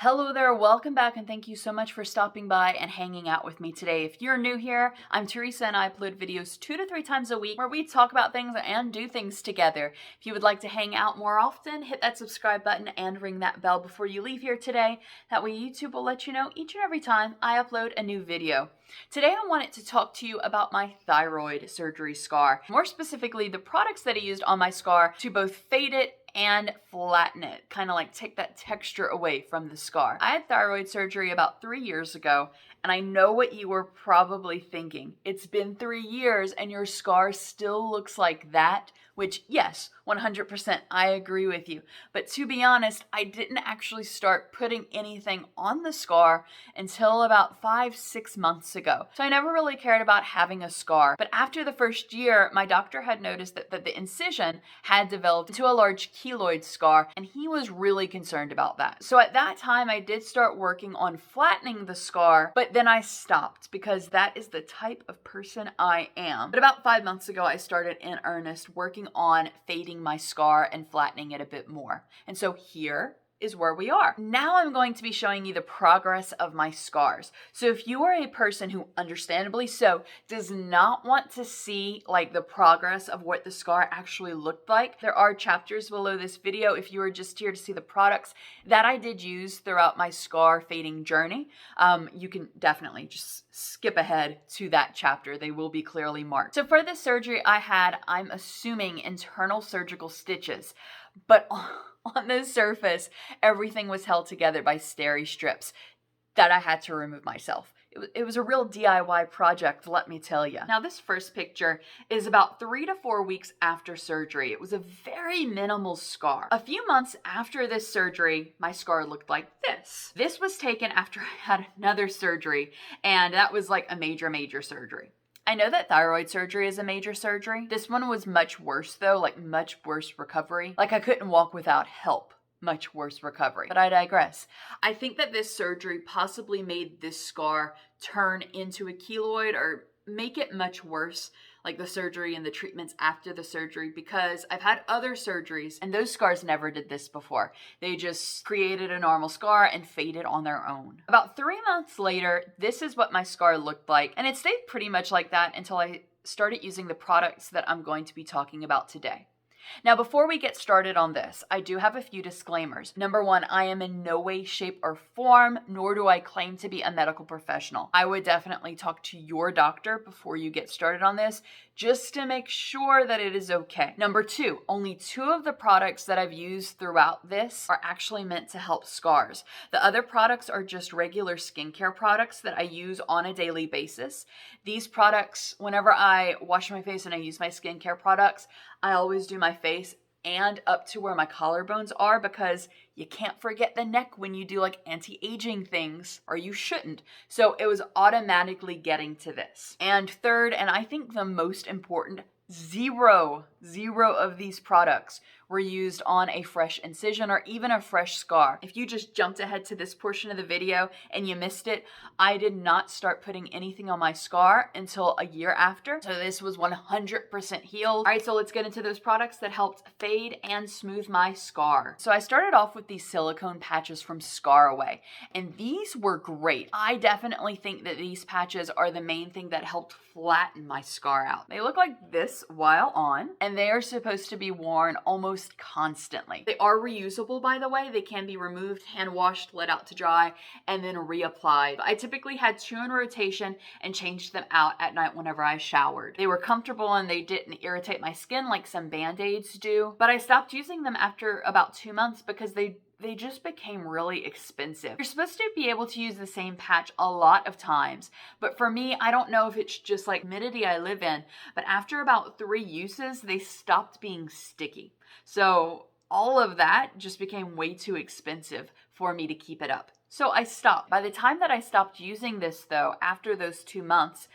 Hello there, welcome back, and thank you so much for stopping by and hanging out with me today. If you're new here, I'm Teresa and I upload videos 2 to 3 times a week where we talk about things and do things together. If you would like to hang out more often, hit that subscribe button and ring that bell before you leave here today. That way YouTube will let you know each and every time I upload a new video. Today I wanted to talk to you about my thyroid surgery scar. More specifically, the products that I used on my scar to both fade it and flatten it, kind of like take that texture away from the scar. I had thyroid surgery about 3 years ago, and I know what you were probably thinking. It's been 3 years and your scar still looks like that, which yes, 100% I agree with you. But to be honest, I didn't actually start putting anything on the scar until about 5-6 months ago. So I never really cared about having a scar. But after the first year, my doctor had noticed that the incision had developed into a large keloid scar, and he was really concerned about that. So at that time, I did start working on flattening the scar, but then I stopped because that is the type of person I am. But about 5 months ago, I started in earnest working on fading my scar and flattening it a bit more. And so here is where we are. Now I'm going to be showing you the progress of my scars. So if you are a person who, understandably so, does not want to see like the progress of what the scar actually looked like, there are chapters below this video if you are just here to see the products that I did use throughout my scar fading journey. You can definitely just skip ahead to that chapter. They will be clearly marked. So for this surgery I had, I'm assuming internal surgical stitches, but on the surface, everything was held together by steri strips that I had to remove myself. It was a real DIY project, let me tell you. Now, this first picture is about 3 to 4 weeks after surgery. It was a very minimal scar. A few months after this surgery, my scar looked like this. This was taken after I had another surgery, and that was like a major surgery. I know that thyroid surgery is a major surgery. This one was much worse though, like much worse recovery. Like I couldn't walk without help. Much worse recovery. But I digress. I think that this surgery possibly made this scar turn into a keloid or make it much worse, like the surgery and the treatments after the surgery, because I've had other surgeries and those scars never did this before. They just created a normal scar and faded on their own. About 3 months later, this is what my scar looked like, and it stayed pretty much like that until I started using the products that I'm going to be talking about today. Now, before we get started on this, I do have a few disclaimers. Number one, I am in no way, shape, or form, nor do I claim to be a medical professional. I would definitely talk to your doctor before you get started on this, just to make sure that it is okay. Number two, only 2 of the products that I've used throughout this are actually meant to help scars. The other products are just regular skincare products that I use on a daily basis. These products, whenever I wash my face and I use my skincare products, I always do my face and up to where my collarbones are, because you can't forget the neck when you do like anti-aging things, or you shouldn't. So it was automatically getting to this. And third, and I think the most important, zero of these products were used on a fresh incision or even a fresh scar. If you just jumped ahead to this portion of the video and you missed it, I did not start putting anything on my scar until a year after. So this was 100% healed. All right, so let's get into those products that helped fade and smooth my scar. So I started off with these silicone patches from Scaraway, and these were great. I definitely think that these patches are the main thing that helped flatten my scar out. They look like this while on, and they are supposed to be worn almost constantly. They are reusable, by the way. They can be removed, hand washed, let out to dry, and then reapplied. I typically had 2 in rotation and changed them out at night whenever I showered. They were comfortable and they didn't irritate my skin like some band-aids do, but I stopped using them after about 2 months because they just became really expensive. You're supposed to be able to use the same patch a lot of times, but for me, I don't know if it's just like humidity I live in, but after about 3 uses, they stopped being sticky. So all of that just became way too expensive for me to keep it up. So I stopped. By the time that I stopped using this though, after those 2 months,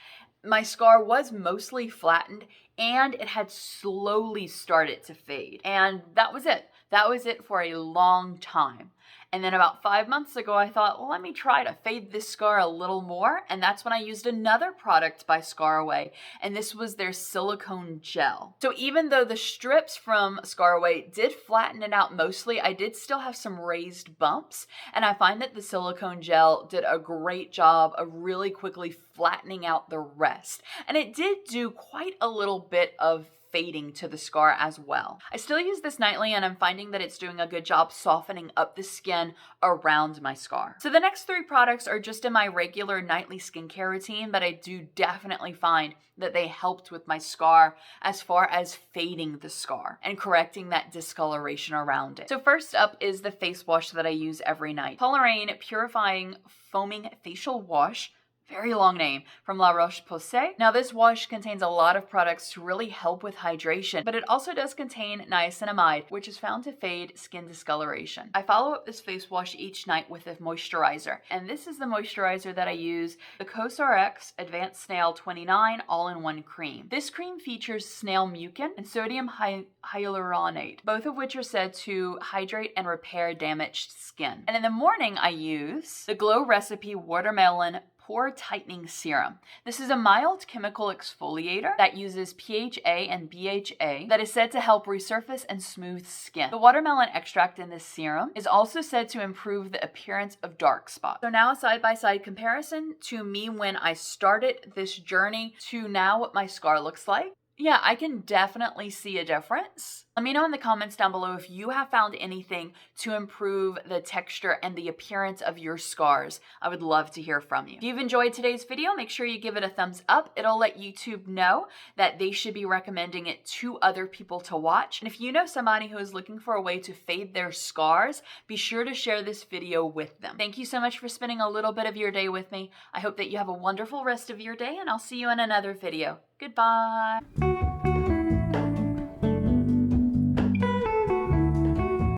my scar was mostly flattened and it had slowly started to fade. And that was it. That was it for a long time. And then about 5 months ago, I thought, well, let me try to fade this scar a little more. And that's when I used another product by Scaraway, and this was their silicone gel. So even though the strips from Scaraway did flatten it out mostly, I did still have some raised bumps, and I find that the silicone gel did a great job of really quickly flattening out the rest. And it did do quite a little bit of fading to the scar as well. I still use this nightly, and I'm finding that it's doing a good job softening up the skin around my scar. So the next 3 products are just in my regular nightly skincare routine, but I do definitely find that they helped with my scar as far as fading the scar and correcting that discoloration around it. So first up is the face wash that I use every night. Colorane Purifying Foaming Facial Wash. Very long name, from La Roche-Posay. Now this wash contains a lot of products to really help with hydration, but it also does contain niacinamide, which is found to fade skin discoloration. I follow up this face wash each night with a moisturizer, and this is the moisturizer that I use, the CosRx Advanced Snail 29 All-in-One Cream. This cream features snail mucin and sodium hyaluronate, both of which are said to hydrate and repair damaged skin. And in the morning I use the Glow Recipe Watermelon Pore Tightening Serum. This is a mild chemical exfoliator that uses PHA and BHA that is said to help resurface and smooth skin. The watermelon extract in this serum is also said to improve the appearance of dark spots. So now a side-by-side comparison to me when I started this journey to now what my scar looks like. Yeah, I can definitely see a difference. Let me know in the comments down below if you have found anything to improve the texture and the appearance of your scars. I would love to hear from you. If you've enjoyed today's video, make sure you give it a thumbs up. It'll let YouTube know that they should be recommending it to other people to watch. And if you know somebody who is looking for a way to fade their scars, be sure to share this video with them. Thank you so much for spending a little bit of your day with me. I hope that you have a wonderful rest of your day, and I'll see you in another video. Goodbye.